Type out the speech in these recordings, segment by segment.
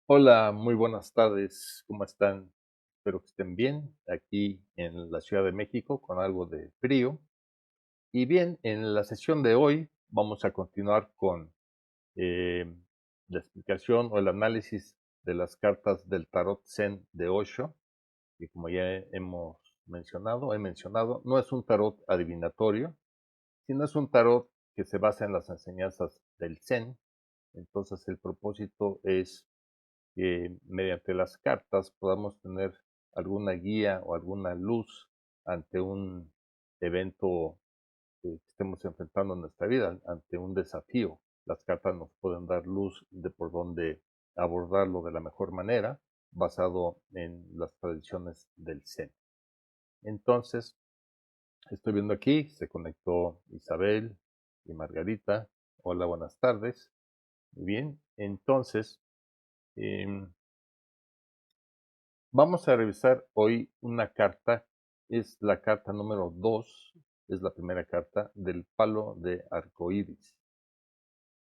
Hola, muy buenas tardes, ¿cómo están? Espero que estén bien aquí en la Ciudad de México con algo de frío. Y bien, en la sesión de hoy vamos a continuar con eh, la explicación o el análisis de las cartas del tarot Zen de Osho, que como ya he mencionado, no es un tarot adivinatorio, sino es un tarot que se basa en las enseñanzas del Zen. Entonces el propósito es que mediante las cartas podamos tener alguna guía o alguna luz ante un evento que estemos enfrentando en nuestra vida, ante un desafío. Las cartas nos pueden dar luz de por dónde abordarlo de la mejor manera, basado en las tradiciones del Zen. Entonces, estoy viendo aquí, se conectó Isabel y Margarita. Hola, buenas tardes. Muy bien, entonces, em, vamos a revisar hoy una carta, es la carta número 2, es la primera carta del palo de arcoíris.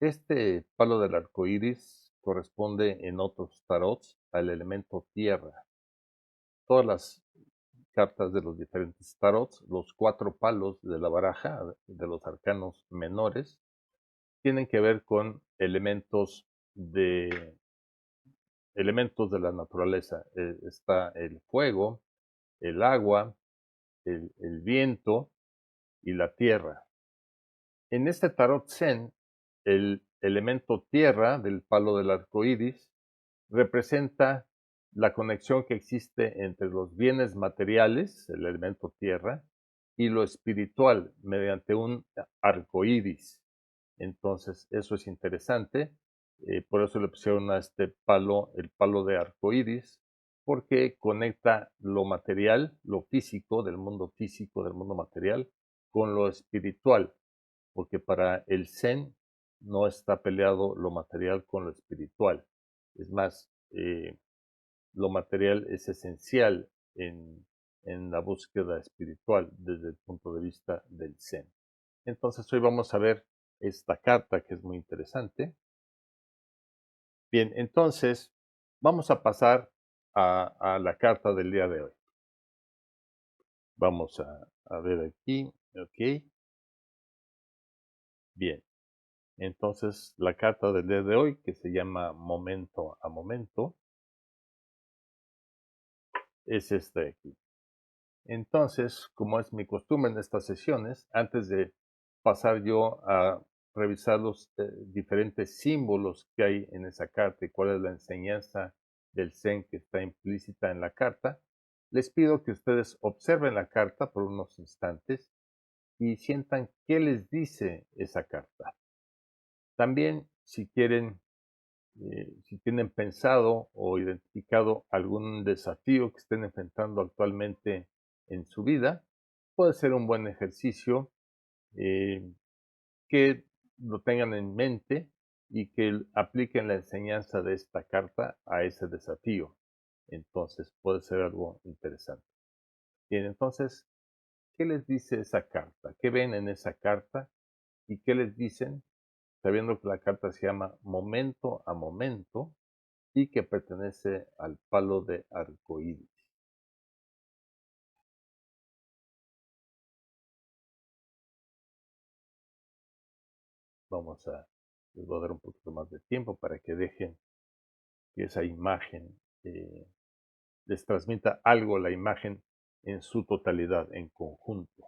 Este palo del arcoíris corresponde en otros tarots al elemento tierra. Todas las cartas de los diferentes tarots, los 4 palos de la baraja de los arcanos menores, tienen que ver con elementos de la naturaleza. Está el fuego, el agua, el viento y la tierra. En este tarot Zen, el elemento tierra del palo del arco iris representa la conexión que existe entre los bienes materiales, el elemento tierra, y lo espiritual mediante un arco iris. Entonces, eso es interesante. Por eso le pusieron a este palo el palo de arco iris, porque conecta lo material, lo físico, del mundo material, con lo espiritual, porque para el Zen no está peleado lo material con lo espiritual. Es más, lo material es esencial en la búsqueda espiritual desde el punto de vista del Zen. Entonces hoy vamos a ver esta carta que es muy interesante. Bien, entonces vamos a pasar a la carta del día de hoy. Vamos a ver aquí, ok, bien. Entonces la carta del día de hoy, que se llama Momento a Momento, es esta de aquí. Entonces, como es mi costumbre en estas sesiones, antes de pasar yo a revisar los diferentes símbolos que hay en esa carta y cuál es la enseñanza del Zen que está implícita en la carta, les pido que ustedes observen la carta por unos instantes y sientan qué les dice esa carta. También, si quieren, si tienen pensado o identificado algún desafío que estén enfrentando actualmente en su vida, puede ser un buen ejercicio eh, que lo tengan en mente y que apliquen la enseñanza de esta carta a ese desafío. Entonces puede ser algo interesante. Bien, entonces, ¿qué les dice esa carta? ¿Qué ven en esa carta? ¿Y qué les dicen? Sabiendo que la carta se llama Momento a Momento y que pertenece al palo de arcoíris. Les voy a dar un poquito más de tiempo para que dejen que esa imagen les transmita algo, la imagen en su totalidad, en conjunto.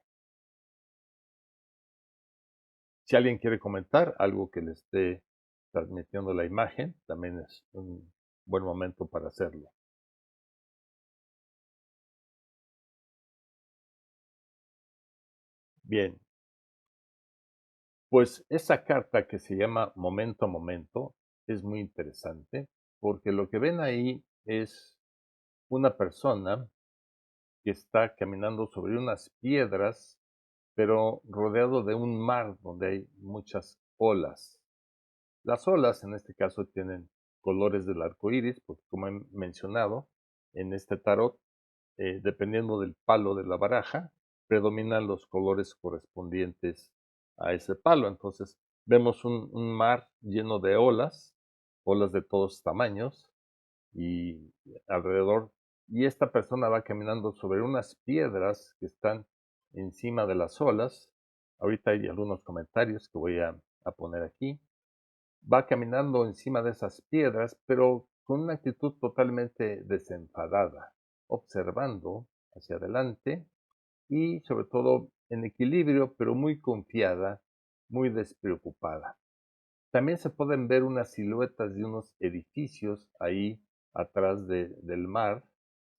Si alguien quiere comentar algo que le esté transmitiendo la imagen, también es un buen momento para hacerlo. Bien, pues esa carta que se llama Momento a Momento es muy interesante porque lo que ven ahí es una persona que está caminando sobre unas piedras, pero rodeado de un mar donde hay muchas olas. Las olas, en este caso, tienen colores del arco iris, porque como he mencionado, en este tarot, dependiendo del palo de la baraja, predominan los colores correspondientes a ese palo. Entonces, vemos un mar lleno de olas, olas de todos tamaños, y alrededor, y esta persona va caminando sobre unas piedras que están encima de las olas. Ahorita hay algunos comentarios que voy a poner aquí. Va caminando encima de esas piedras, pero con una actitud totalmente desenfadada, observando hacia adelante y sobre todo en equilibrio, pero muy confiada, muy despreocupada. También se pueden ver unas siluetas de unos edificios ahí atrás del mar.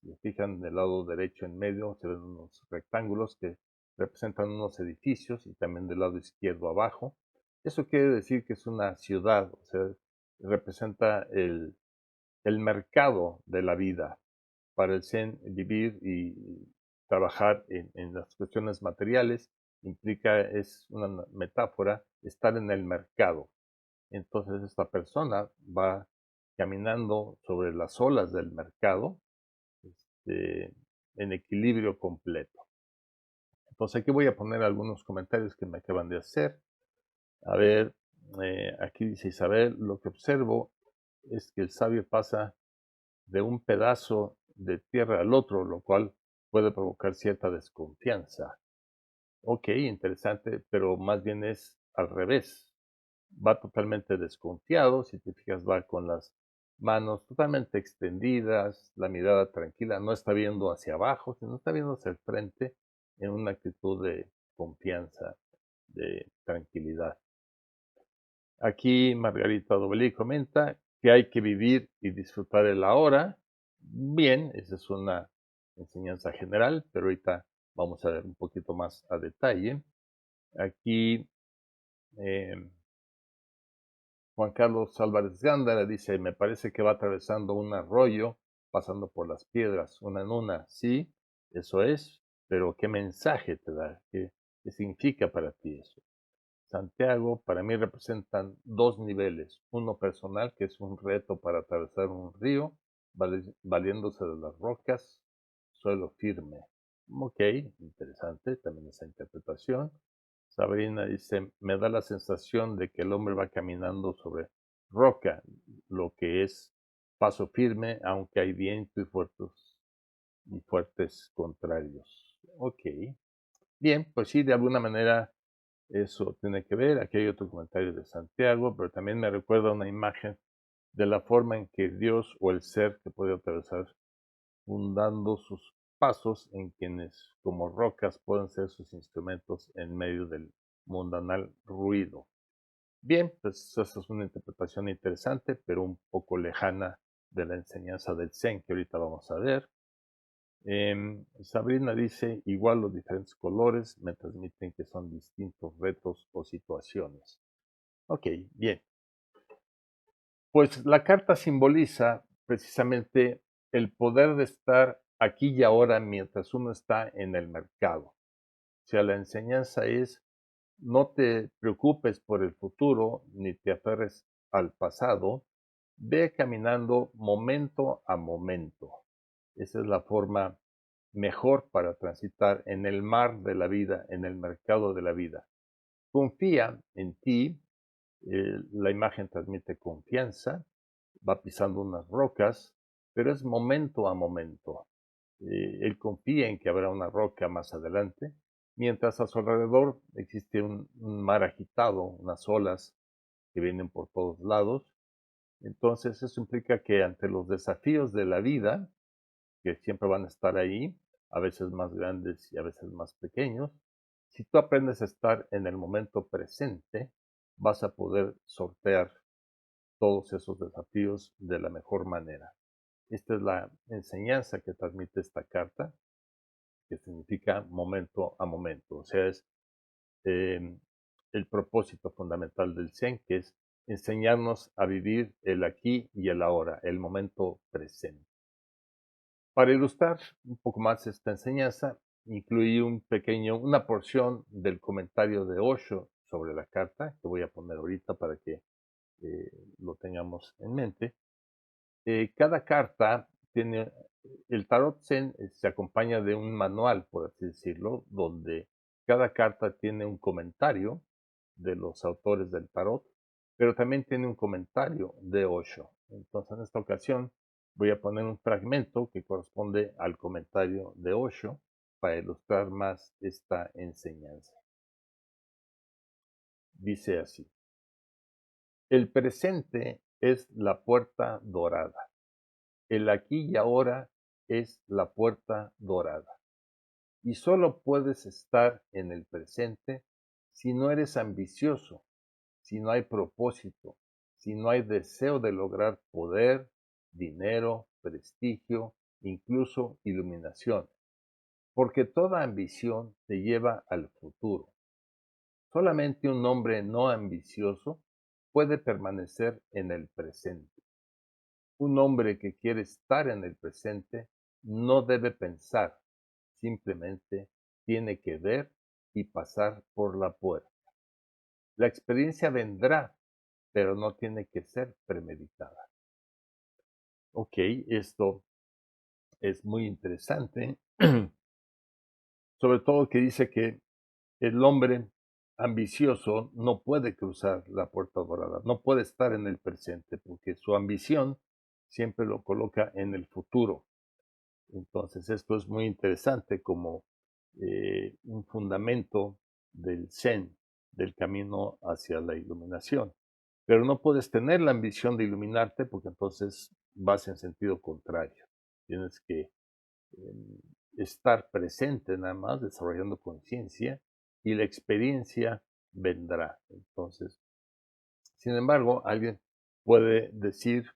Si se fijan del lado derecho en medio, se ven unos rectángulos que representan unos edificios y también del lado izquierdo abajo. Eso quiere decir que es una ciudad, o sea, representa el mercado de la vida. Para el Zen, vivir y trabajar en las cuestiones materiales implica, es una metáfora, estar en el mercado. Entonces esta persona va caminando sobre las olas del mercado, este, en equilibrio completo. Entonces aquí voy a poner algunos comentarios que me acaban de hacer. A ver, aquí dice Isabel, lo que observo es que el sabio pasa de un pedazo de tierra al otro, lo cual puede provocar cierta desconfianza. Ok, interesante, pero más bien es al revés. Va totalmente desconfiado, si te fijas, va con las manos totalmente extendidas, la mirada tranquila, no está viendo hacia abajo, sino está viendo hacia el frente en una actitud de confianza, de tranquilidad. Aquí Margarita Dobelí comenta que hay que vivir y disfrutar el ahora. Bien, esa es una enseñanza general, pero ahorita vamos a ver un poquito más a detalle. Aquí Juan Carlos Álvarez Gándara dice, me parece que va atravesando un arroyo, pasando por las piedras, una en una. Sí, eso es, pero ¿qué mensaje te da? ¿Qué significa para ti eso? Santiago para mí representan dos niveles, uno personal, que es un reto para atravesar un río, valiéndose de las rocas, suelo firme. Ok, interesante también esa interpretación. Sabrina dice, me da la sensación de que el hombre va caminando sobre roca, lo que es paso firme, aunque hay viento y fuertes contrarios. Ok, bien, pues sí, de alguna manera eso tiene que ver. Aquí hay otro comentario de Santiago, pero también me recuerda una imagen de la forma en que Dios o el ser que puede atravesar fundando sus pasos en quienes como rocas pueden ser sus instrumentos en medio del mundanal ruido. Bien, pues esa es una interpretación interesante, pero un poco lejana de la enseñanza del Zen que ahorita vamos a ver. Sabrina dice, igual los diferentes colores me transmiten que son distintos retos o situaciones. Ok, bien. Pues la carta simboliza precisamente el poder de estar aquí y ahora mientras uno está en el mercado. O sea, la enseñanza es, no te preocupes por el futuro ni te aferres al pasado, ve caminando momento a momento. Esa es la forma mejor para transitar en el mar de la vida, en el mercado de la vida. Confía en ti, la imagen transmite confianza, va pisando unas rocas, pero es momento a momento. Él confía en que habrá una roca más adelante, mientras a su alrededor existe un mar agitado, unas olas que vienen por todos lados. Entonces eso implica que ante los desafíos de la vida, que siempre van a estar ahí, a veces más grandes y a veces más pequeños. Si tú aprendes a estar en el momento presente, vas a poder sortear todos esos desafíos de la mejor manera. Esta es la enseñanza que transmite esta carta, que significa momento a momento. O sea, es el propósito fundamental del Zen, que es enseñarnos a vivir el aquí y el ahora, el momento presente. Para ilustrar un poco más esta enseñanza, incluí una porción del comentario de Osho sobre la carta, que voy a poner ahorita para que lo tengamos en mente. Cada carta tiene, el Tarot Zen se acompaña de un manual, por así decirlo, donde cada carta tiene un comentario de los autores del tarot, pero también tiene un comentario de Osho. Entonces, en esta ocasión, Voy a poner un fragmento que corresponde al comentario de Osho para ilustrar más esta enseñanza. Dice así: el presente es la puerta dorada. El aquí y ahora es la puerta dorada. Y solo puedes estar en el presente si no eres ambicioso, si no hay propósito, si no hay deseo de lograr poder, dinero, prestigio, incluso iluminación, porque toda ambición te lleva al futuro. Solamente un hombre no ambicioso puede permanecer en el presente. Un hombre que quiere estar en el presente no debe pensar, simplemente tiene que ver y pasar por la puerta. La experiencia vendrá, pero no tiene que ser premeditada. Ok, esto es muy interesante, sobre todo que dice que el hombre ambicioso no puede cruzar la puerta dorada, no puede estar en el presente, porque su ambición siempre lo coloca en el futuro. Entonces, esto es muy interesante como un fundamento del Zen, del camino hacia la iluminación. Pero no puedes tener la ambición de iluminarte porque entonces vas en sentido contrario. Tienes que eh, estar presente nada más, desarrollando conciencia y la experiencia vendrá. Entonces, sin embargo, alguien puede decir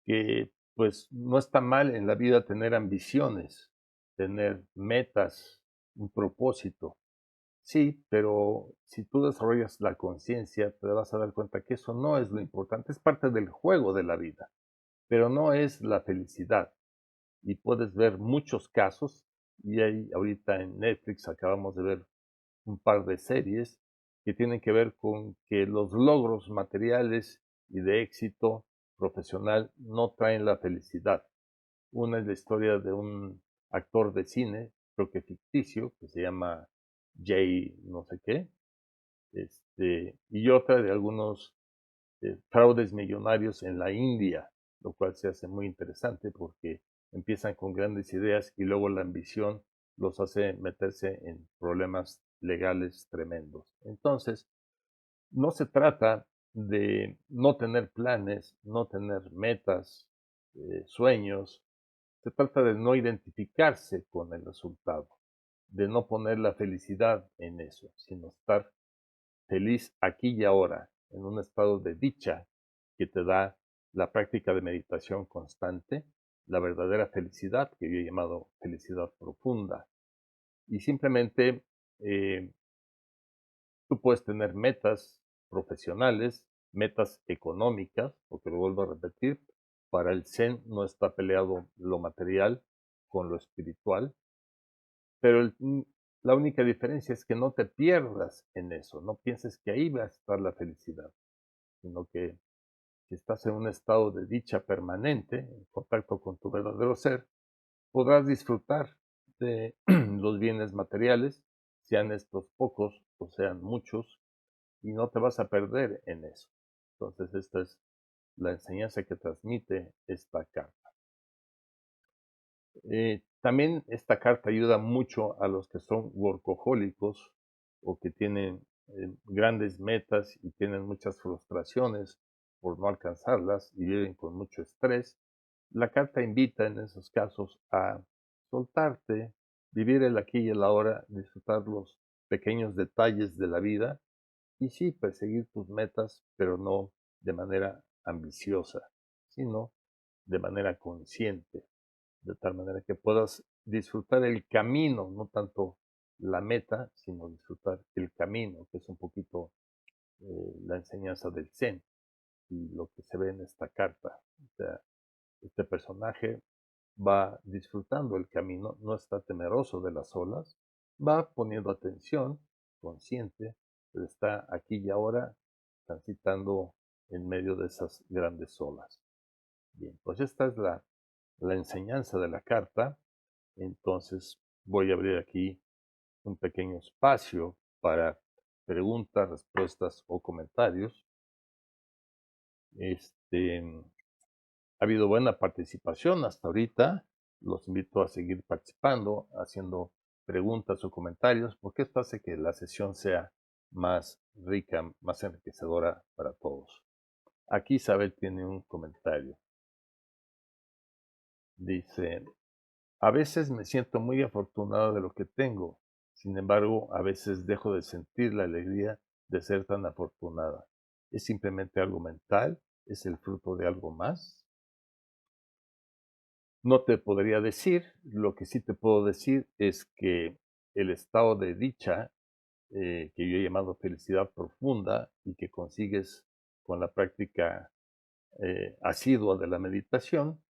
que pues no está mal en la vida tener ambiciones, tener metas, un propósito. Sí, pero si tú desarrollas la conciencia, te vas a dar cuenta que eso no es lo importante, es parte del juego de la vida, pero no es la felicidad. Y puedes ver muchos casos, y ahí ahorita en Netflix acabamos de ver un par de series que tienen que ver con que los logros materiales y de éxito profesional no traen la felicidad. Una es la historia de un actor de cine, creo que ficticio, que se llama Jay no sé qué, y otra de algunos fraudes millonarios en la India, lo cual se hace muy interesante porque empiezan con grandes ideas y luego la ambición los hace meterse en problemas legales tremendos. Entonces, no se trata de no tener planes, no tener metas, sueños, se trata de no identificarse con el resultado, de no poner la felicidad en eso, sino estar feliz aquí y ahora, en un estado de dicha que te da la práctica de meditación constante, la verdadera felicidad, que yo he llamado felicidad profunda. Y simplemente eh, tú puedes tener metas profesionales, metas económicas, porque lo vuelvo a repetir, para el Zen no está peleado lo material con lo espiritual, pero la única diferencia es que no te pierdas en eso, no pienses que ahí va a estar la felicidad, sino que si estás en un estado de dicha permanente, en contacto con tu verdadero ser, podrás disfrutar de los bienes materiales, sean estos pocos o sean muchos, y no te vas a perder en eso. Entonces, esta es la enseñanza que transmite esta carta. También esta carta ayuda mucho a los que son workahólicos o que tienen grandes metas y tienen muchas frustraciones por no alcanzarlas y viven con mucho estrés. La carta invita en esos casos a soltarte, vivir el aquí y el ahora, disfrutar los pequeños detalles de la vida y sí, perseguir tus metas, pero no de manera ambiciosa, sino de manera consciente, de tal manera que puedas disfrutar el camino, no tanto la meta, sino disfrutar el camino, que es un poquito la enseñanza del Zen y lo que se ve en esta carta. O sea, este personaje va disfrutando el camino, no está temeroso de las olas, va poniendo atención, consciente, pero está aquí y ahora transitando en medio de esas grandes olas. Bien, pues esta es la enseñanza de la carta. Entonces voy a abrir aquí un pequeño espacio para preguntas, respuestas o comentarios. Este, Ha habido buena participación hasta ahorita. Los invito a seguir participando, haciendo preguntas o comentarios, porque esto hace que la sesión sea más rica, más enriquecedora para todos. Aquí Isabel tiene un comentario. Dice, a veces me siento muy afortunado de lo que tengo. Sin embargo, a veces dejo de sentir la alegría de ser tan afortunada. ¿Es simplemente algo mental? ¿Es el fruto de algo más? No te podría decir. Lo que sí te puedo decir es que el estado de dicha, que yo he llamado felicidad profunda y que consigues con la práctica asidua de la meditación,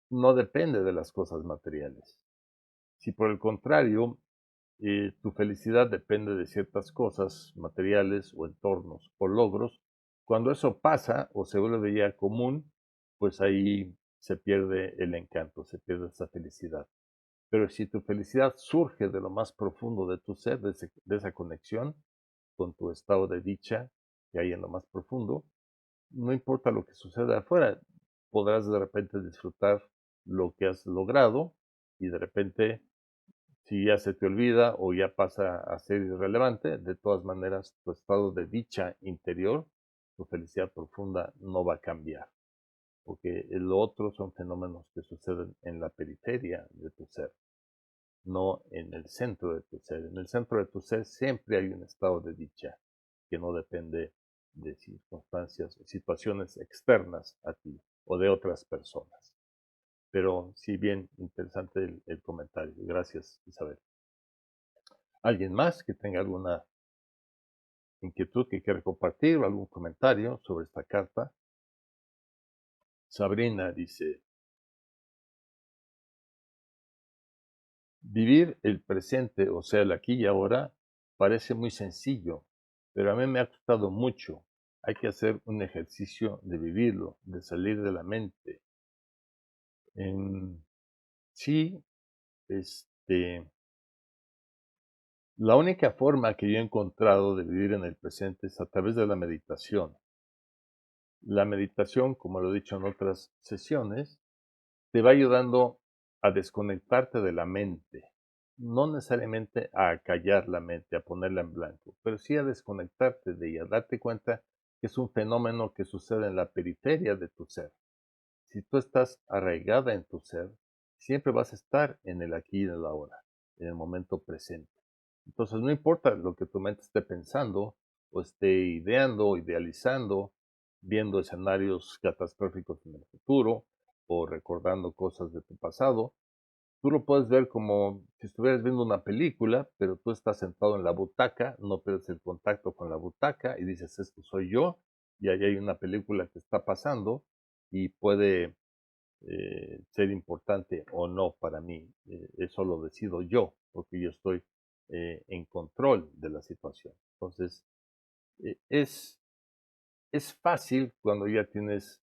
no depende de las cosas materiales. Si por el contrario, tu felicidad depende de ciertas cosas materiales o entornos o logros, cuando eso pasa o se vuelve ya común, pues ahí se pierde el encanto, se pierde esa felicidad. Pero si tu felicidad surge de lo más profundo de tu ser, de esa conexión con tu estado de dicha que hay en lo más profundo, no importa lo que suceda afuera, podrás de repente disfrutar lo que has logrado y de repente, si ya se te olvida o ya pasa a ser irrelevante, de todas maneras tu estado de dicha interior, tu felicidad profunda no va a cambiar, porque lo otro son fenómenos que suceden en la periferia de tu ser, no en el centro de tu ser. En el centro de tu ser siempre hay un estado de dicha que no depende de circunstancias, situaciones externas a ti o de otras personas. Pero sí, bien interesante el comentario. Gracias, Isabel. ¿Alguien más que tenga alguna inquietud que quiera compartir o algún comentario sobre esta carta? Sabrina dice, vivir el presente, o sea, el aquí y ahora, parece muy sencillo, pero a mí me ha costado mucho. Hay que hacer un ejercicio de vivirlo, de salir de la mente. Sí, la única forma que yo he encontrado de vivir en el presente es a través de la meditación. La meditación, como lo he dicho en otras sesiones, te va ayudando a desconectarte de la mente, no necesariamente a callar la mente, a ponerla en blanco, pero sí a desconectarte de ella, a darte cuenta que es un fenómeno que sucede en la periferia de tu ser. Si tú estás arraigada en tu ser, siempre vas a estar en el aquí y en el ahora, en el momento presente. Entonces, no importa lo que tu mente esté pensando, o esté ideando, o idealizando, viendo escenarios catastróficos en el futuro, o recordando cosas de tu pasado, tú lo puedes ver como si estuvieras viendo una película, pero tú estás sentado en la butaca, no pierdes el contacto con la butaca y dices, esto soy yo, y ahí hay una película que está pasando y puede ser importante o no para mí. Eso lo decido yo, porque yo estoy en control de la situación. Entonces, eh, es, es fácil cuando ya tienes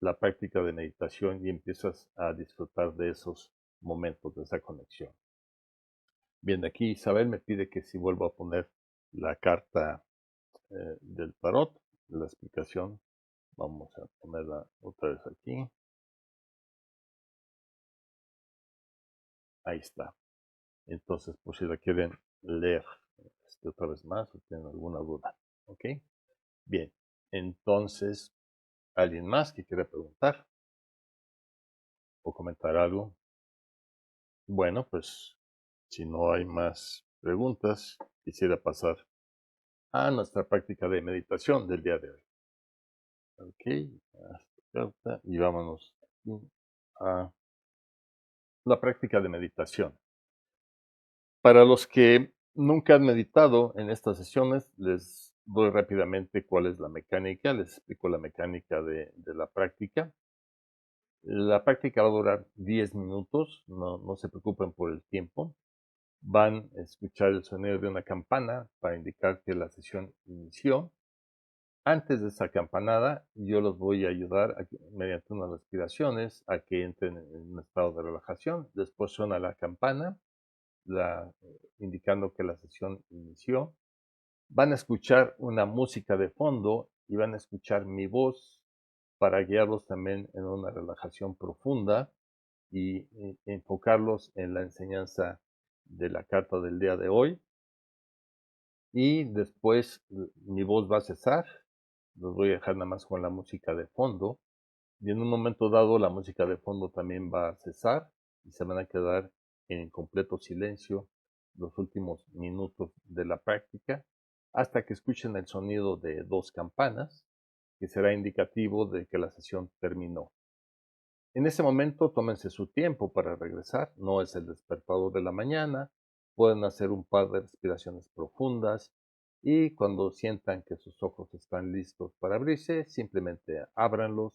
la práctica de meditación y empiezas a disfrutar de esos momentos, de esa conexión. Bien, aquí Isabel me pide que si vuelvo a poner la carta del tarot, la explicación, vamos a ponerla otra vez aquí. Ahí está. Entonces, por si la quieren leer otra vez más o tienen alguna duda. ¿Ok? Bien. Entonces, ¿alguien más que quiera preguntar o comentar algo? Bueno, pues si no hay más preguntas, quisiera pasar a nuestra práctica de meditación del día de hoy. Ok, y vámonos a la práctica de meditación. Para los que nunca han meditado en estas sesiones, les doy rápidamente cuál es la mecánica, les explico la mecánica de la práctica. La práctica va a durar 10 minutos, no se preocupen por el tiempo. Van a escuchar el sonido de una campana para indicar que la sesión inició. Antes de esa campanada, yo los voy a ayudar mediante unas respiraciones a que entren en un estado de relajación. Después suena la campana, indicando que la sesión inició. Van a escuchar una música de fondo y van a escuchar mi voz para guiarlos también en una relajación profunda y enfocarlos en la enseñanza de la carta del día de hoy. Y después mi voz va a cesar, los voy a dejar nada más con la música de fondo, y en un momento dado la música de fondo también va a cesar y se van a quedar en completo silencio los últimos minutos de la práctica hasta que escuchen el sonido de 2 campanas, que será indicativo de que la sesión terminó. En ese momento tómense su tiempo para regresar, no es el despertador de la mañana, pueden hacer un par de respiraciones profundas y cuando sientan que sus ojos están listos para abrirse, simplemente ábranlos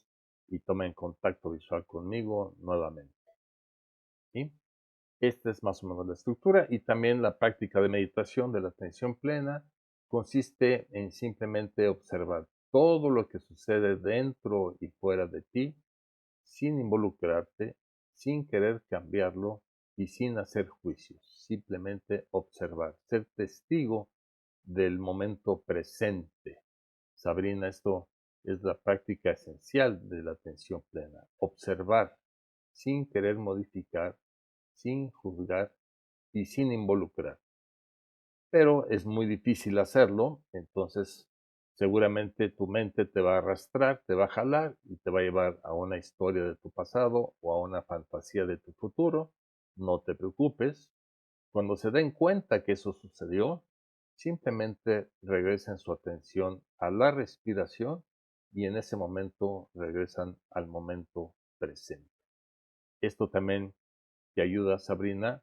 y tomen contacto visual conmigo nuevamente. ¿Sí? Esta es más o menos la estructura y también la práctica de meditación de la atención plena consiste en simplemente observar todo lo que sucede dentro y fuera de ti sin involucrarte, sin querer cambiarlo y sin hacer juicios, simplemente observar, ser testigo del momento presente. Sabrina, esto es la práctica esencial de la atención plena, observar sin querer modificar, sin juzgar y sin involucrar. Pero es muy difícil hacerlo, entonces seguramente tu mente te va a arrastrar, te va a jalar y te va a llevar a una historia de tu pasado o a una fantasía de tu futuro. No te preocupes. Cuando se den cuenta que eso sucedió, simplemente regresen su atención a la respiración y en ese momento regresan al momento presente. Esto también te ayuda, Sabrina,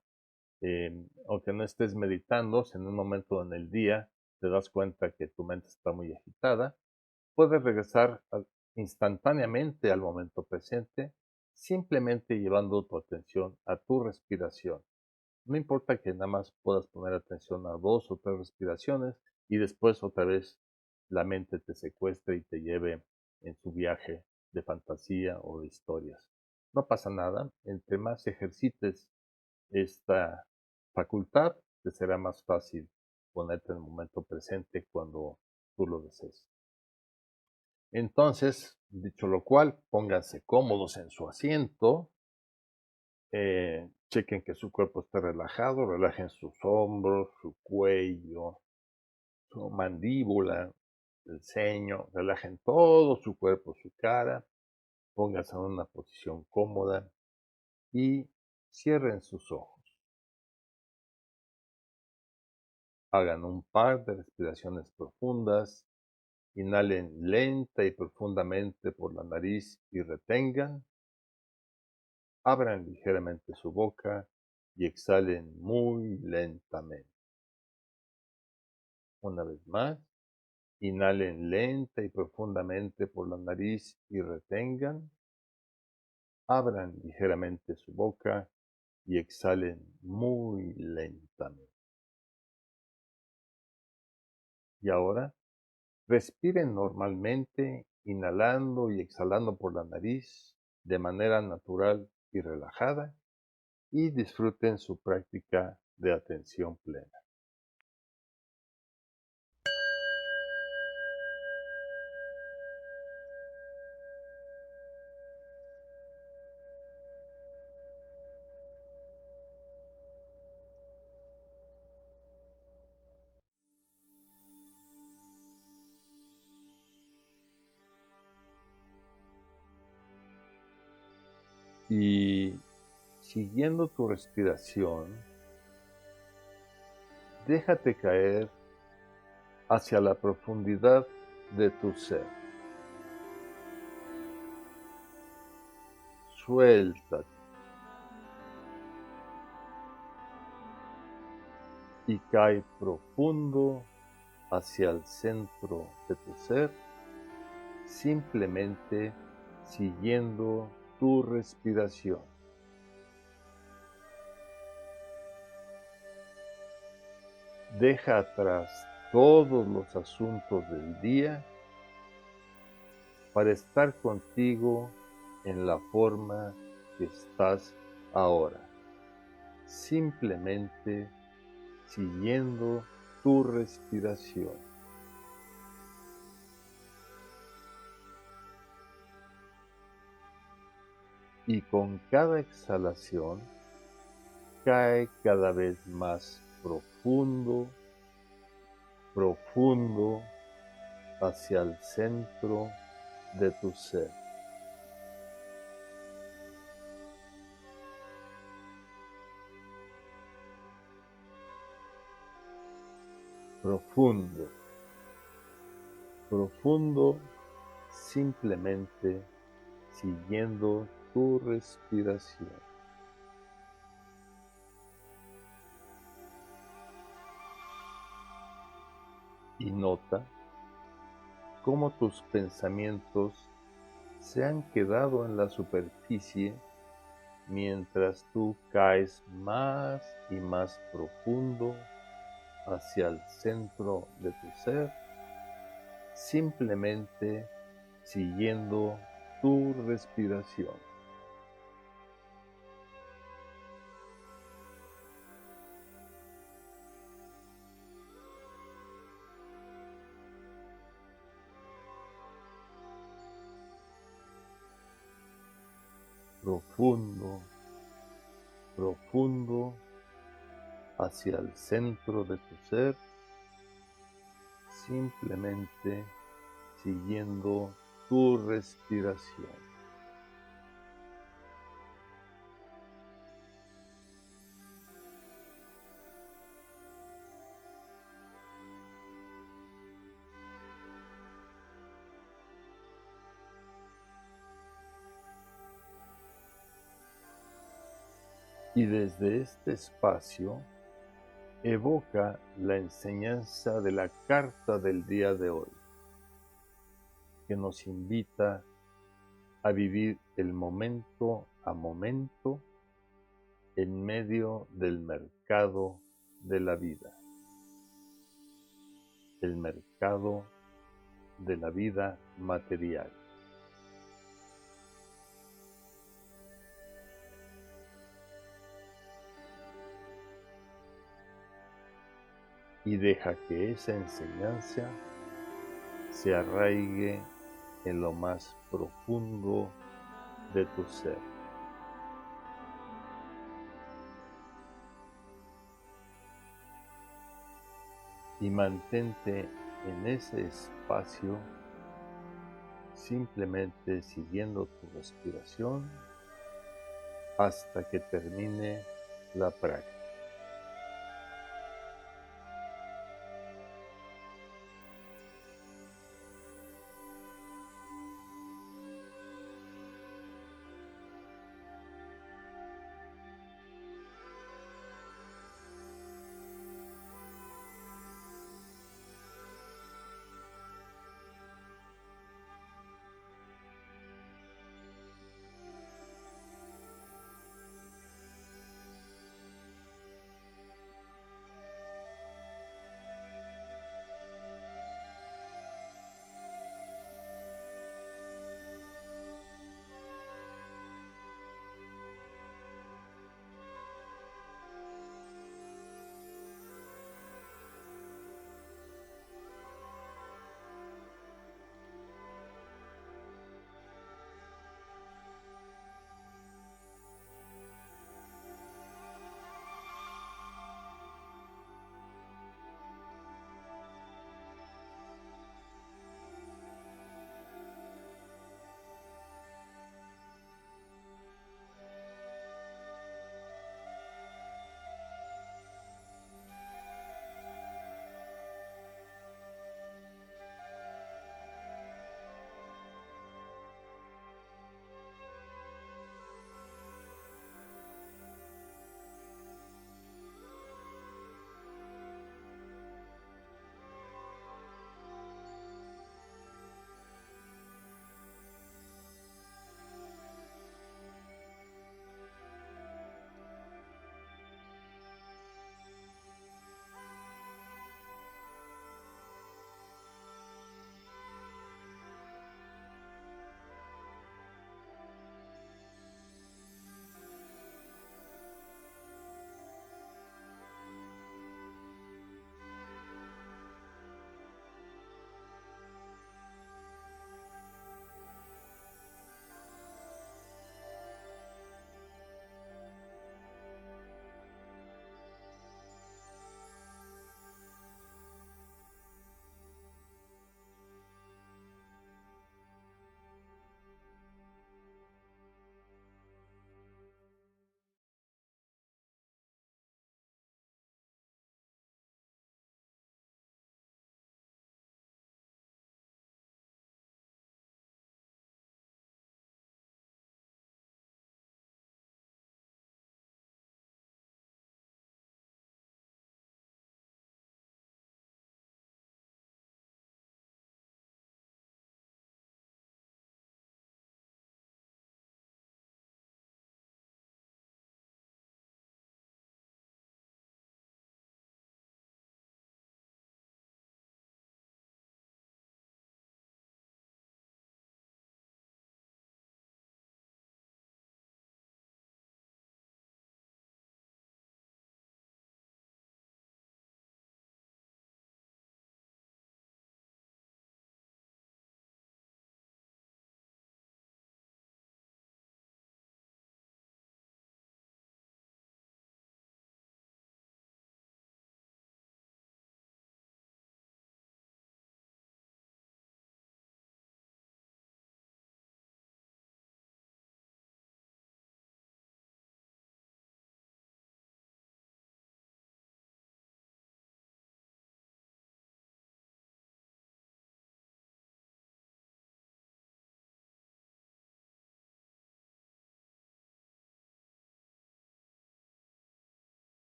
aunque no estés meditando, si en un momento en el día te das cuenta que tu mente está muy agitada, puedes regresar instantáneamente al momento presente, simplemente llevando tu atención a tu respiración. No importa que nada más puedas poner atención a 2 o 3 respiraciones y después otra vez la mente te secuestre y te lleve en su viaje de fantasía o de historias. No pasa nada, entre más ejercites esta facultad, te será más fácil ponerte en el momento presente cuando tú lo desees. Entonces, dicho lo cual, pónganse cómodos en su asiento, chequen que su cuerpo esté relajado, relajen sus hombros, su cuello, su mandíbula, el ceño, relajen todo su cuerpo, su cara, pónganse en una posición cómoda y cierren sus ojos. Hagan un par de respiraciones profundas, inhalen lenta y profundamente por la nariz y retengan, abran ligeramente su boca y exhalen muy lentamente. Una vez más, inhalen lenta y profundamente por la nariz y retengan, abran ligeramente su boca y exhalen muy lentamente. Y ahora, respiren normalmente, inhalando y exhalando por la nariz de manera natural y relajada y disfruten su práctica de atención plena. Y siguiendo tu respiración, déjate caer hacia la profundidad de tu ser. Suéltate y cae profundo hacia el centro de tu ser, simplemente siguiendo tu respiración. Deja atrás todos los asuntos del día para estar contigo en la forma que estás ahora, simplemente siguiendo tu respiración. y con cada exhalación cae cada vez más profundo, profundo hacia el centro de tu ser. Profundo, profundo, simplemente siguiendo tu respiración. Y nota cómo tus pensamientos se han quedado en la superficie mientras tú caes más y más profundo hacia el centro de tu ser, simplemente siguiendo tu respiración. Profundo, profundo hacia el centro de tu ser, simplemente siguiendo tu respiración. Y desde este espacio evoca la enseñanza de la carta del día de hoy, que nos invita a vivir el momento a momento en medio del mercado de la vida, el mercado de la vida material. Y deja que esa enseñanza se arraigue en lo más profundo de tu ser. Y mantente en ese espacio simplemente siguiendo tu respiración hasta que termine la práctica.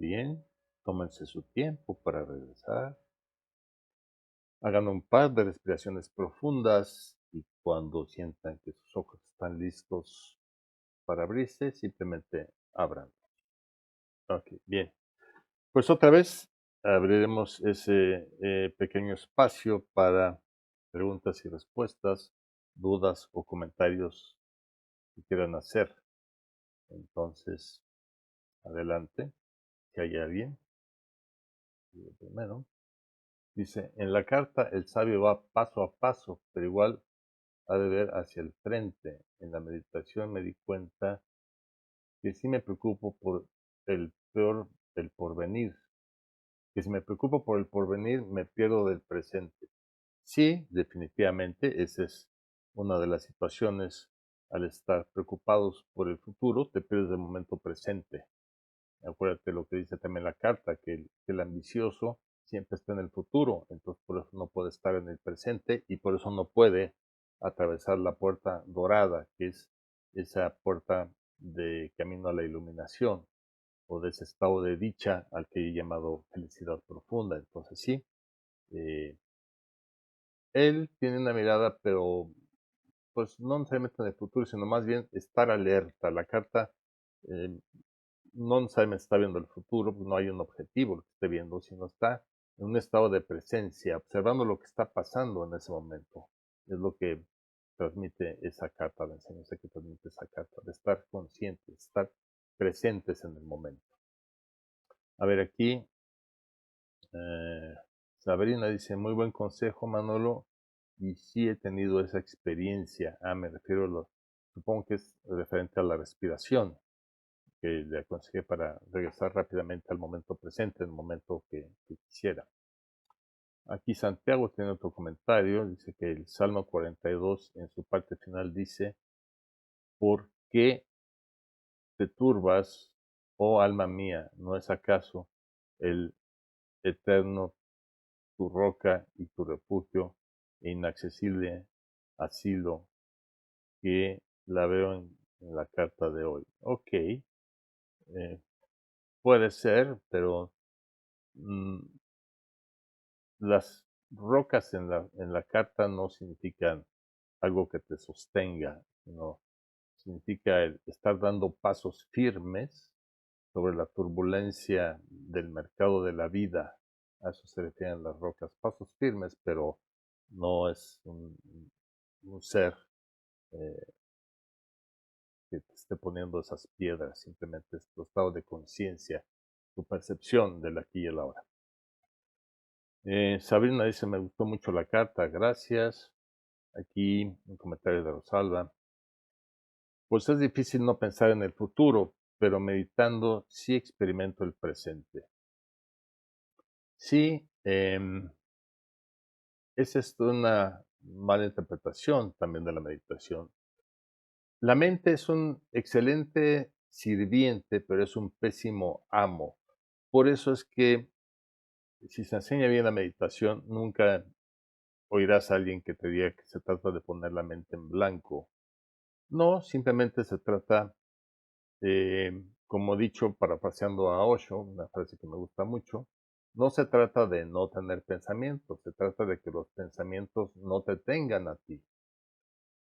bien, tómense su tiempo para regresar. Hagan un par de respiraciones profundas y cuando sientan que sus ojos están listos para abrirse, simplemente abran. Ok, bien. Pues otra vez abriremos ese pequeño espacio para preguntas y respuestas, dudas o comentarios que quieran hacer. Entonces, adelante, si hay alguien. Primero, dice, en la carta el sabio va paso a paso, pero igual ha de ver hacia el frente. En la meditación me di cuenta que sí me preocupo por el peor del porvenir, que si me preocupo por el porvenir me pierdo del presente. Sí, definitivamente, esa es una de las situaciones. Al estar preocupados por el futuro, te pierdes del momento presente. Acuérdate lo que dice también la carta, que el ambicioso siempre está en el futuro, entonces por eso no puede estar en el presente y por eso no puede atravesar la puerta dorada, que es esa puerta de camino a la iluminación o de ese estado de dicha al que he llamado felicidad profunda. Entonces sí, eh, él tiene una mirada, pero pues no necesariamente en el futuro, sino más bien estar alerta. La carta eh, no necesariamente está viendo el futuro, pues no hay un objetivo lo que esté viendo, sino está en un estado de presencia, observando lo que está pasando en ese momento. Es lo que transmite esa carta, la enseñanza que transmite esa carta, de estar conscientes, estar presentes en el momento. A ver, aquí eh, Sabrina dice, muy buen consejo, Manolo, y sí he tenido esa experiencia. Me refiero supongo que es referente a la respiración que le aconsejé para regresar rápidamente al momento presente, el momento que quisiera. Aquí Santiago tiene otro comentario, dice que el Salmo 42 en su parte final dice, ¿por qué te turbas, oh alma mía? ¿No es acaso el eterno tu roca y tu refugio e inaccesible asilo que la veo en la carta de hoy? Ok, puede ser, pero mm, las rocas en la carta no significan algo que te sostenga, sino significa el estar dando pasos firmes sobre la turbulencia del mercado de la vida. A eso se refieren las rocas, pasos firmes, pero no es un ser eh, que te esté poniendo esas piedras, simplemente es tu estado de conciencia, tu percepción del aquí y el ahora. Sabrina dice, me gustó mucho la carta, gracias. Aquí un comentario de Rosalba. Pues es difícil no pensar en el futuro, pero meditando sí experimento el presente. Sí, esa es una mala interpretación también de la meditación. La mente es un excelente sirviente, pero es un pésimo amo. Por eso es que si se enseña bien la meditación, nunca oirás a alguien que te diga que se trata de poner la mente en blanco. No, simplemente se trata, como dicho, parafraseando a Osho, una frase que me gusta mucho, no se trata de no tener pensamientos, se trata de que los pensamientos no te tengan a ti.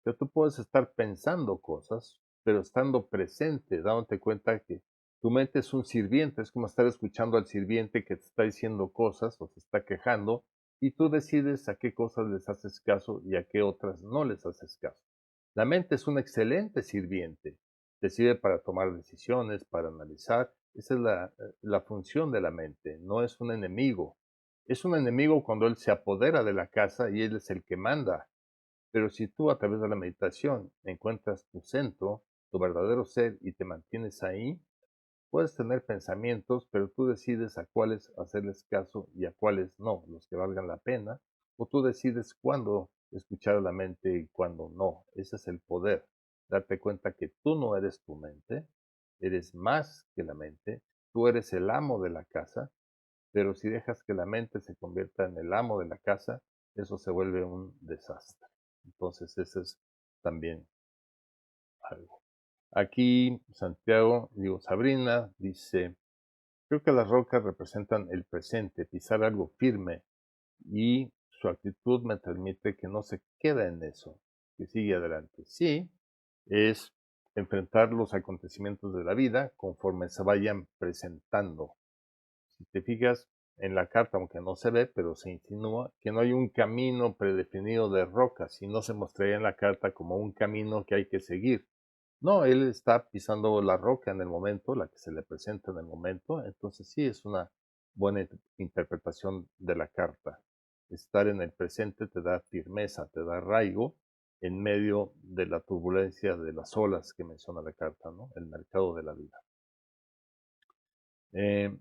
Que tú puedes estar pensando cosas, pero estando presente, dándote cuenta que tu mente es un sirviente, es como estar escuchando al sirviente que te está diciendo cosas o se está quejando, y tú decides a qué cosas les haces caso y a qué otras no les haces caso. La mente es un excelente sirviente, te sirve para tomar decisiones, para analizar, esa es la función de la mente, no es un enemigo. Es un enemigo cuando él se apodera de la casa y él es el que manda. Pero si tú a través de la meditación encuentras tu centro, tu verdadero ser y te mantienes ahí, puedes tener pensamientos, pero tú decides a cuáles hacerles caso y a cuáles no, los que valgan la pena, o tú decides cuándo escuchar a la mente y cuándo no. Ese es el poder, darte cuenta que tú no eres tu mente, eres más que la mente, tú eres el amo de la casa, pero si dejas que la mente se convierta en el amo de la casa, eso se vuelve un desastre. Entonces, ese es también algo. Aquí Sabrina dice, Creo que las rocas representan el presente, pisar algo firme, y su actitud me transmite que no se queda en eso, que sigue adelante. Sí, es enfrentar los acontecimientos de la vida conforme se vayan presentando. Si te fijas en la carta, aunque no se ve, pero se insinúa que no hay un camino predefinido de rocas, y no se mostraría en la carta como un camino que hay que seguir. No, él está pisando la roca en el momento, la que se le presenta en el momento, entonces sí es una buena interpretación de la carta. Estar en el presente te da firmeza, te da arraigo en medio de la turbulencia de las olas que menciona la carta, ¿no? El mercado de la vida. Eh,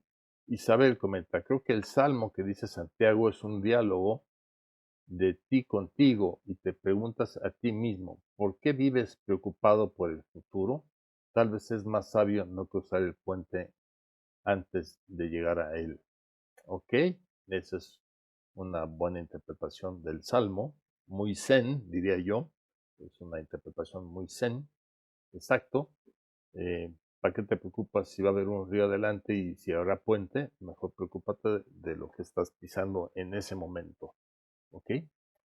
Isabel comenta, creo que el salmo que dice Santiago es un diálogo de ti contigo y te preguntas a ti mismo, ¿por qué vives preocupado por el futuro? Tal vez es más sabio no cruzar el puente antes de llegar a él. ¿Ok? Esa es una buena interpretación del Salmo, muy zen, diría yo. Es una interpretación muy zen, exacto. ¿Para qué te preocupas si va a haber un río adelante y si habrá puente? Mejor preocúpate de lo que estás pisando en ese momento. ¿Ok?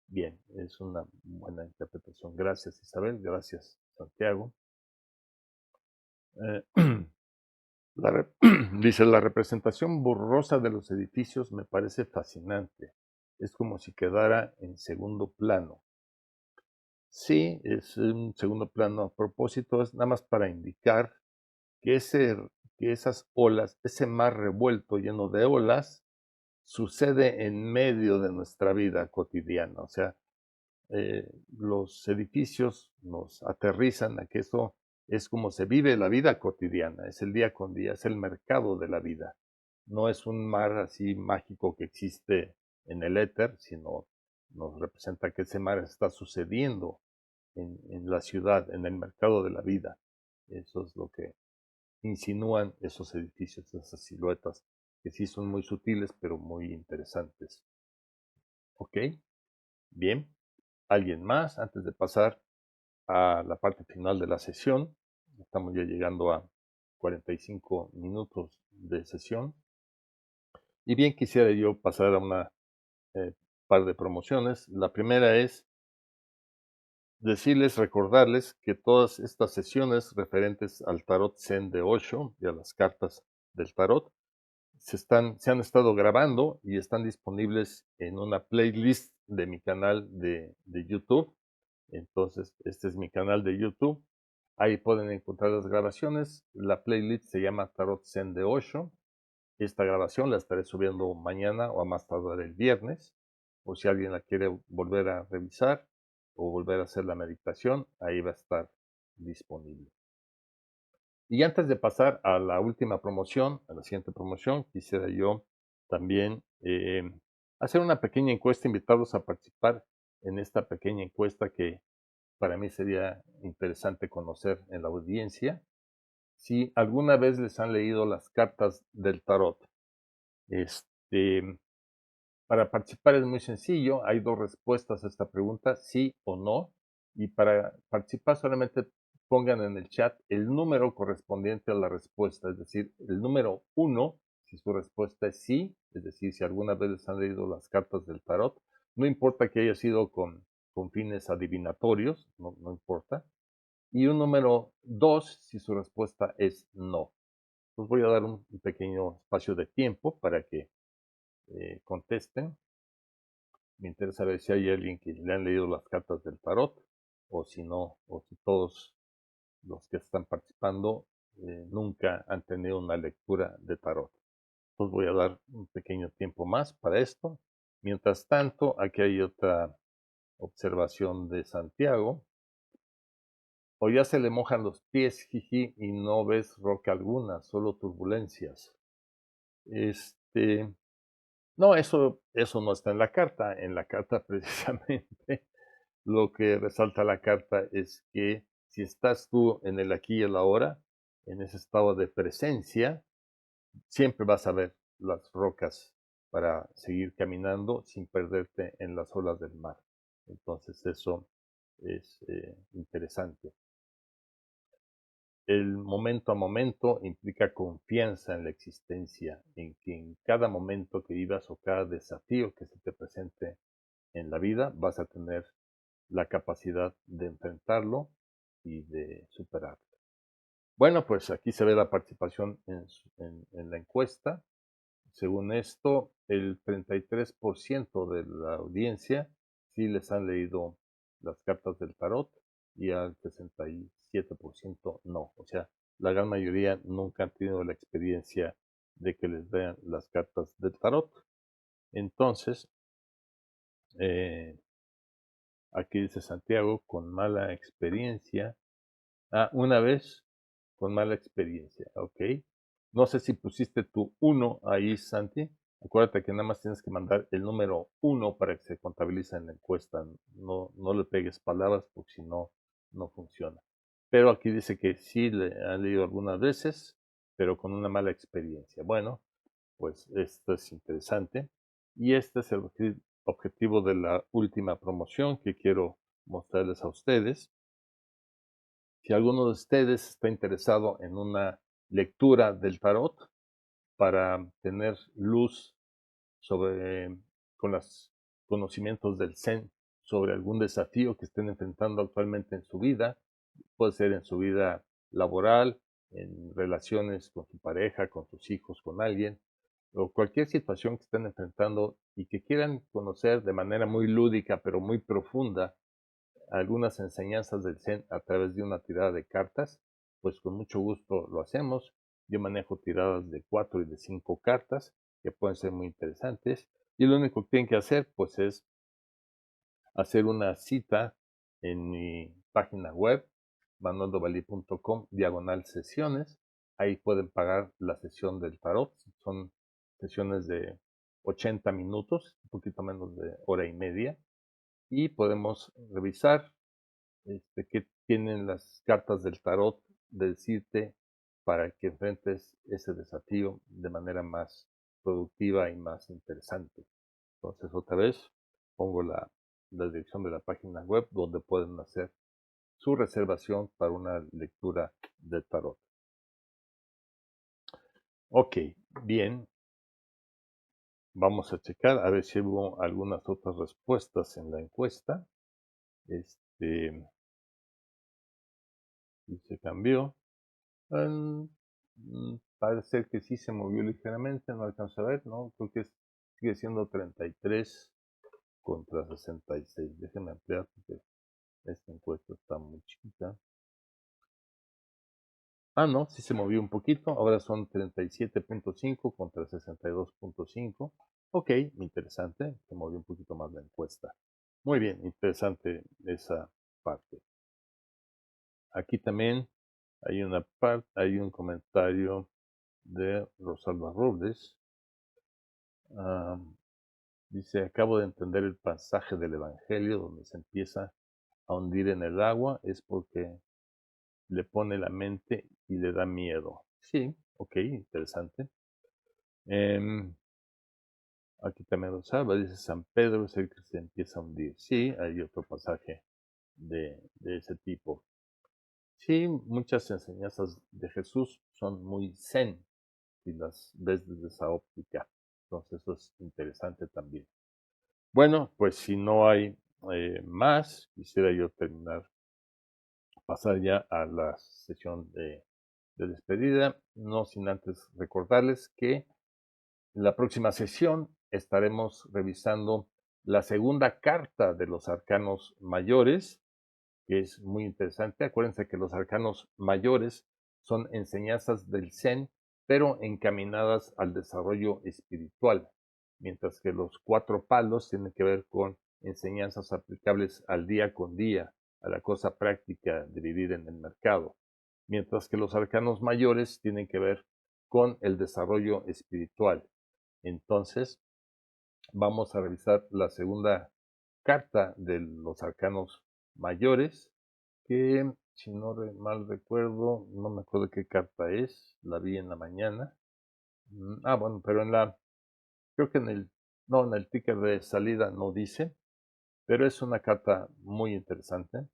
Bien, es una buena interpretación. Gracias, Isabel. Gracias, Santiago. Eh, dice, la representación borrosa de los edificios me parece fascinante. Es como si quedara en segundo plano. Sí, es un segundo plano a propósito, es nada más para indicar que, que esas olas, ese mar revuelto lleno de olas, sucede en medio de nuestra vida cotidiana. O sea, los edificios nos aterrizan a que eso es como se vive la vida cotidiana, es el día con día, es el mercado de la vida. No es un mar así mágico que existe en el éter, sino nos representa que ese mar está sucediendo en la ciudad, en el mercado de la vida. Eso es lo que insinúan esos edificios, esas siluetas, que sí son muy sutiles, pero muy interesantes. ¿Ok? Bien. ¿Alguien más antes de pasar a la parte final de la sesión? Estamos ya llegando a 45 minutos de sesión. Y bien, quisiera yo pasar a una par de promociones. La primera es decirles, recordarles que todas estas sesiones referentes al tarot Zen de Osho y a las cartas del tarot se han estado grabando y están disponibles en una playlist de mi canal de YouTube. Entonces, este es mi canal de YouTube. Ahí pueden encontrar las grabaciones. La playlist se llama Tarot Zen de Osho. Esta grabación la estaré subiendo mañana o a más tardar el viernes. O si alguien la quiere volver a revisar o volver a hacer la meditación, ahí va a estar disponible. Y antes de pasar a la última promoción, a la siguiente promoción, quisiera yo también hacer una pequeña encuesta, invitarlos a participar en esta pequeña encuesta que para mí sería interesante conocer en la audiencia. Si alguna vez les han leído las cartas del tarot, este, para participar es muy sencillo, hay dos respuestas a esta pregunta, sí o no, y para participar solamente pongan en el chat el número correspondiente a la respuesta, es decir, el número 1, si su respuesta es sí, es decir, si alguna vez les han leído las cartas del tarot, no importa que haya sido con fines adivinatorios, no importa, y un número 2 si su respuesta es no. Pues voy a dar un pequeño espacio de tiempo para que contesten. Me interesa ver si hay alguien que le han leído las cartas del tarot, o si no, o si todos los que están participando nunca han tenido una lectura de tarot. Entonces voy a dar un pequeño tiempo más para esto. Mientras tanto, aquí hay otra observación de Santiago. O ya se le mojan los pies, jiji, y no ves roca alguna, solo turbulencias. No, eso no está en la carta. En la carta precisamente lo que resalta la carta es que si estás tú en el aquí y el ahora, en ese estado de presencia, siempre vas a ver las rocas para seguir caminando sin perderte en las olas del mar. Entonces eso es interesante. El momento a momento implica confianza en la existencia, en que en cada momento que vivas o cada desafío que se te presente en la vida vas a tener la capacidad de enfrentarlo y de superarlo. Bueno, pues aquí se ve la participación en la encuesta. Según esto, el 33% de la audiencia sí les han leído las cartas del tarot y al 67% no. O sea, la gran mayoría nunca han tenido la experiencia de que les vean las cartas del tarot. Entonces, eh, aquí dice Santiago, con mala experiencia. Una vez con mala experiencia, ok. No sé si pusiste tu 1 ahí, Santi. Acuérdate que nada más tienes que mandar el número 1 para que se contabilice en la encuesta. No le pegues palabras porque si no, no funciona. Pero aquí dice que sí le han leído algunas veces, pero con una mala experiencia. Bueno, pues esto es interesante. Y este es el objetivo de la última promoción que quiero mostrarles a ustedes. Si alguno de ustedes está interesado en una lectura del tarot para tener luz sobre, con los conocimientos del Zen sobre algún desafío que estén enfrentando actualmente en su vida, puede ser en su vida laboral, en relaciones con su pareja, con sus hijos, con alguien, o cualquier situación que estén enfrentando y que quieran conocer de manera muy lúdica pero muy profunda algunas enseñanzas del Zen a través de una tirada de cartas, pues con mucho gusto lo hacemos. Yo manejo tiradas de 4 y de 5 cartas que pueden ser muy interesantes y lo único que tienen que hacer pues es hacer una cita en mi página web manueldovalí.com/sesiones. Ahí pueden pagar la sesión del tarot. Son sesiones de 80 minutos, un poquito menos de hora y media, y podemos revisar qué tienen las cartas del tarot de decirte para que enfrentes ese desafío de manera más productiva y más interesante. Entonces, otra vez, pongo la dirección de la página web donde pueden hacer su reservación para una lectura de tarot. Ok, bien. Vamos a checar a ver si hubo algunas otras respuestas en la encuesta. Y se cambió. Parece que sí se movió ligeramente, no alcanzo a ver, ¿no? Creo que sigue siendo 33 contra 66. Déjenme ampliar porque esta encuesta está muy chiquita. No, sí se movió un poquito, ahora son 37.5 contra 62.5. Ok, interesante, se movió un poquito más la encuesta. Muy bien, interesante esa parte. Aquí también hay un comentario de Rosalba Robles. Dice, acabo de entender el pasaje del Evangelio donde se empieza a hundir en el agua, es porque le pone la mente y le da miedo. Sí, ok, interesante. Aquí también lo sabe, dice San Pedro es el que se empieza a hundir. Sí, hay otro pasaje de ese tipo. Sí, muchas enseñanzas de Jesús son muy zen si las ves desde esa óptica. Entonces eso es interesante también. Bueno, pues si no hay más, quisiera yo pasar ya a la sesión de despedida, no sin antes recordarles que en la próxima sesión estaremos revisando la segunda carta de los arcanos mayores, que es muy interesante. Acuérdense que los arcanos mayores son enseñanzas del Zen, pero encaminadas al desarrollo espiritual, mientras que los 4 palos tienen que ver con enseñanzas aplicables al día con día, a la cosa práctica de vivir en el mercado, mientras que los arcanos mayores tienen que ver con el desarrollo espiritual. Entonces, vamos a revisar la segunda carta de los arcanos mayores, que si no mal recuerdo, no me acuerdo qué carta es, la vi en la mañana. Bueno, pero creo que en el ticker de salida no dice, pero es una carta muy interesante.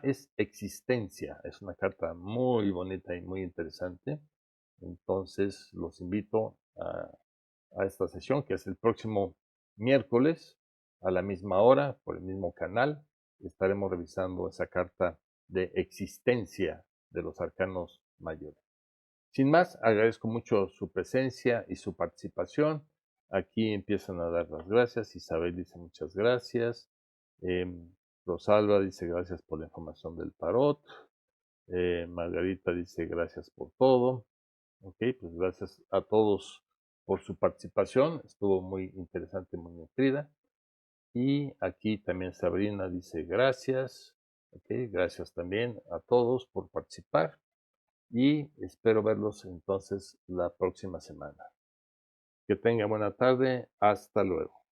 Es existencia. Es una carta muy bonita y muy interesante. Entonces los invito a esta sesión, que es el próximo miércoles a la misma hora, por el mismo canal. Estaremos revisando esa carta de existencia de los arcanos mayores. Sin más, agradezco mucho su presencia y su participación. Aquí empiezan a dar las gracias. Isabel dice muchas gracias. Rosalba dice gracias por la información del tarot. Margarita dice gracias por todo. Ok, pues gracias a todos por su participación. Estuvo muy interesante, muy nutrida. Y aquí también Sabrina dice gracias. Ok, gracias también a todos por participar. Y espero verlos entonces la próxima semana. Que tengan buena tarde. Hasta luego.